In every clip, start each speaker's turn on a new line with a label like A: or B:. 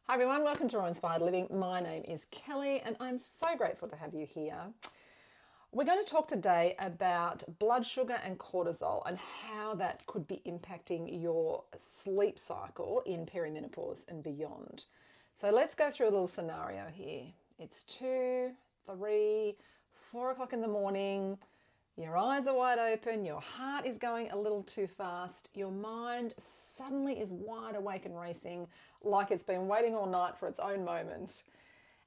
A: Hi everyone, welcome to Raw Inspired Living. My name is Kelly and I'm so grateful to have you here. We're going to talk today about blood sugar and cortisol and how that could be impacting your sleep cycle in perimenopause and beyond. So let's go through a little scenario here. It's 2, 3, 4 o'clock in the morning. Your eyes are wide open, your heart is going a little too fast, your mind suddenly is wide awake and racing like it's been waiting all night for its own moment.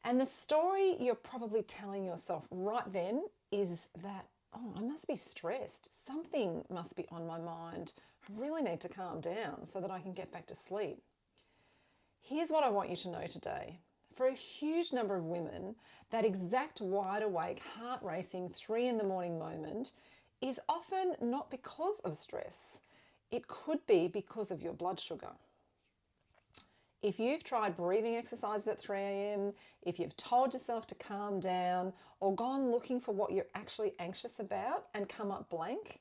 A: And the story you're probably telling yourself right then is that, oh, I must be stressed. Something must be on my mind. I really need to calm down so that I can get back to sleep. Here's what I want you to know today. For a huge number of women, that exact wide awake, heart racing 3 in the morning moment is often not because of stress. It could be because of your blood sugar. If you've tried breathing exercises at 3 a.m., if you've told yourself to calm down or gone looking for what you're actually anxious about and come up blank,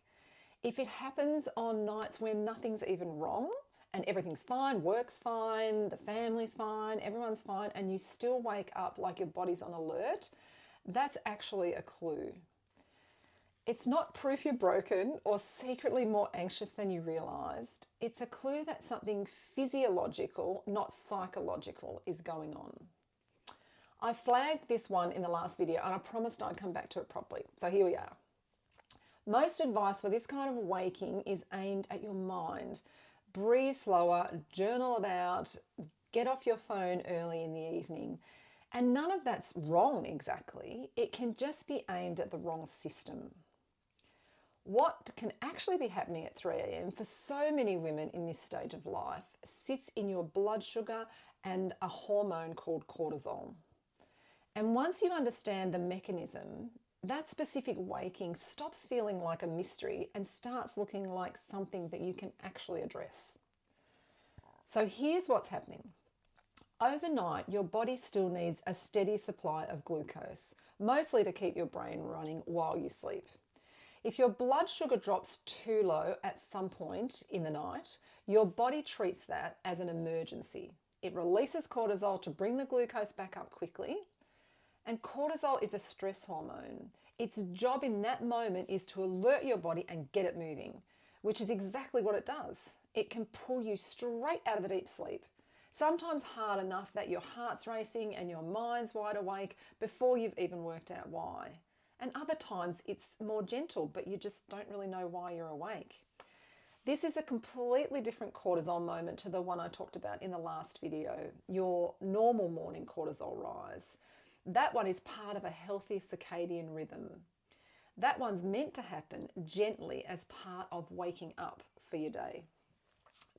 A: if it happens on nights when nothing's even wrong, and everything's fine, work's fine, the family's fine, everyone's fine, and you still wake up like your body's on alert, that's actually a clue. It's not proof you're broken or secretly more anxious than you realized. It's a clue that something physiological, not psychological, is going on. I flagged this one in the last video and I promised I'd come back to it properly. So here we are. Most advice for this kind of waking is aimed at your mind. Breathe slower, journal it out, get off your phone early in the evening. And none of that's wrong exactly. It can just be aimed at the wrong system. What can actually be happening at 3 a.m. for so many women in this stage of life sits in your blood sugar and a hormone called cortisol. And once you understand the mechanism, that specific waking stops feeling like a mystery and starts looking like something that you can actually address. So here's what's happening. Overnight, your body still needs a steady supply of glucose, mostly to keep your brain running while you sleep. If your blood sugar drops too low at some point in the night, your body treats that as an emergency. It releases cortisol to bring the glucose back up quickly. And cortisol is a stress hormone. Its job in that moment is to alert your body and get it moving, which is exactly what it does. It can pull you straight out of a deep sleep, sometimes hard enough that your heart's racing and your mind's wide awake before you've even worked out why. And other times it's more gentle, but you just don't really know why you're awake. This is a completely different cortisol moment to the one I talked about in the last video, your normal morning cortisol rise. That one is part of a healthy circadian rhythm. That one's meant to happen gently as part of waking up for your day.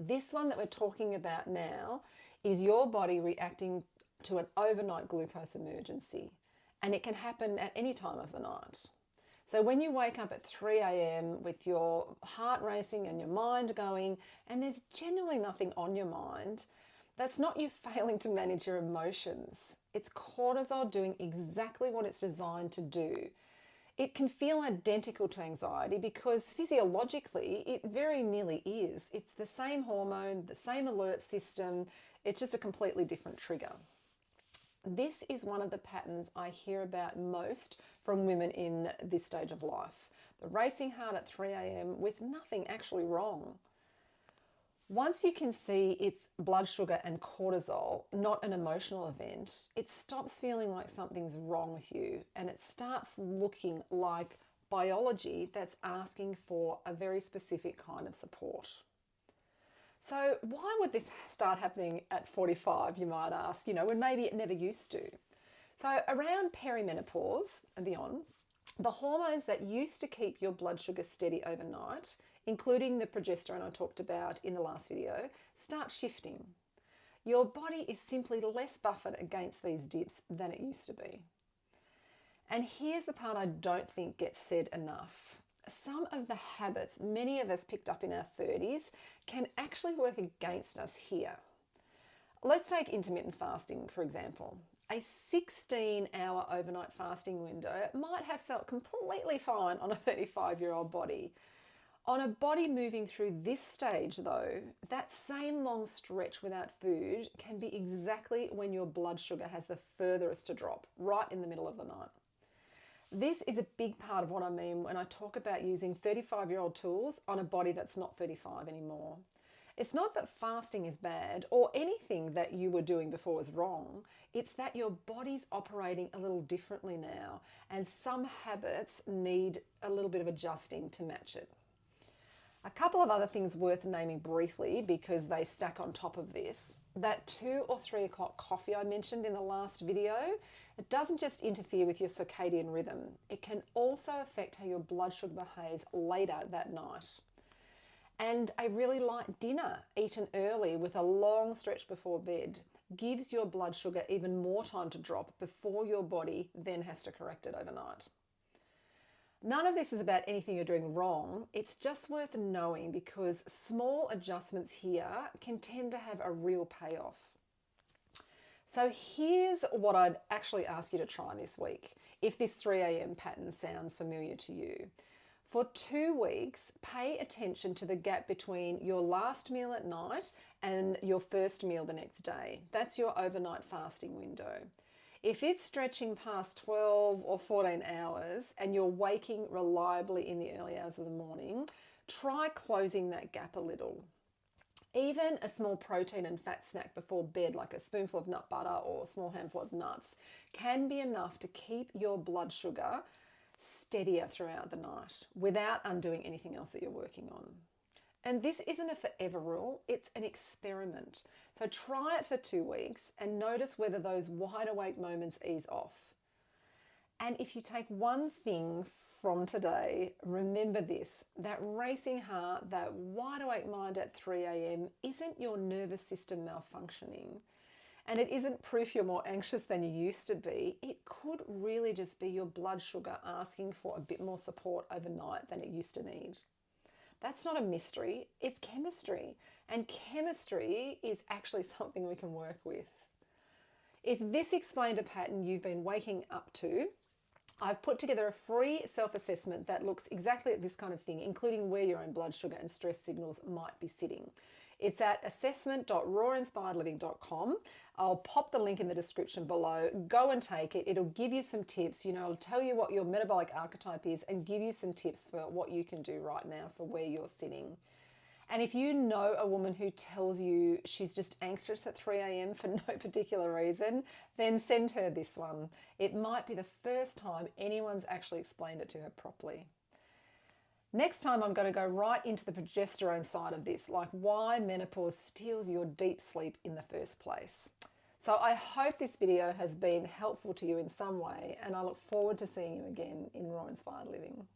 A: This one that we're talking about now is your body reacting to an overnight glucose emergency, and it can happen at any time of the night. So when you wake up at 3 a.m. with your heart racing and your mind going, and there's generally nothing on your mind, that's not you failing to manage your emotions. It's cortisol doing exactly what it's designed to do. It can feel identical to anxiety because physiologically it very nearly is. It's the same hormone, the same alert system, it's just a completely different trigger. This is one of the patterns I hear about most from women in this stage of life. The racing heart at 3 a.m. with nothing actually wrong. Once you can see it's blood sugar and cortisol, not an emotional event, it stops feeling like something's wrong with you and it starts looking like biology that's asking for a very specific kind of support. So why would this start happening at 45, you might ask, when maybe it never used to? So around perimenopause and beyond, the hormones that used to keep your blood sugar steady overnight, including the progesterone I talked about in the last video, start shifting. Your body is simply less buffered against these dips than it used to be. And here's the part I don't think gets said enough. Some of the habits many of us picked up in our 30s can actually work against us here. Let's take intermittent fasting, for example. A 16-hour overnight fasting window might have felt completely fine on a 35-year-old body. On a body moving through this stage though, that same long stretch without food can be exactly when your blood sugar has the furthest to drop, right in the middle of the night. This is a big part of what I mean when I talk about using 35-year-old tools on a body that's not 35 anymore. It's not that fasting is bad or anything that you were doing before was wrong. It's that your body's operating a little differently now, and some habits need a little bit of adjusting to match it. A couple of other things worth naming briefly because they stack on top of this. That 2 or 3 o'clock coffee I mentioned in the last video, it doesn't just interfere with your circadian rhythm. It can also affect how your blood sugar behaves later that night. And a really light dinner eaten early with a long stretch before bed gives your blood sugar even more time to drop before your body then has to correct it overnight. None of this is about anything you're doing wrong. It's just worth knowing because small adjustments here can tend to have a real payoff. So here's what I'd actually ask you to try this week, if this 3 a.m. pattern sounds familiar to you. For 2 weeks, pay attention to the gap between your last meal at night and your first meal the next day. That's your overnight fasting window. If it's stretching past 12 or 14 hours and you're waking reliably in the early hours of the morning, try closing that gap a little. Even a small protein and fat snack before bed, like a spoonful of nut butter or a small handful of nuts, can be enough to keep your blood sugar steadier throughout the night without undoing anything else that you're working on. And this isn't a forever rule, it's an experiment. So try it for 2 weeks and notice whether those wide awake moments ease off. And if you take one thing from today, remember this: that racing heart, that wide awake mind at 3 a.m. isn't your nervous system malfunctioning. And it isn't proof you're more anxious than you used to be. It could really just be your blood sugar asking for a bit more support overnight than it used to need. That's not a mystery, it's chemistry. And chemistry is actually something we can work with. If this explained a pattern you've been waking up to, I've put together a free self-assessment that looks exactly at this kind of thing, including where your own blood sugar and stress signals might be sitting. It's at assessment.rawinspiredliving.com. I'll pop the link in the description below. Go and take it. It'll give you some tips. It'll tell you what your metabolic archetype is and give you some tips for what you can do right now for where you're sitting. And if you know a woman who tells you she's just anxious at 3 a.m. for no particular reason, then send her this one. It might be the first time anyone's actually explained it to her properly. Next time, I'm going to go right into the progesterone side of this, like why menopause steals your deep sleep in the first place. So I hope this video has been helpful to you in some way, and I look forward to seeing you again in Raw Inspired Living.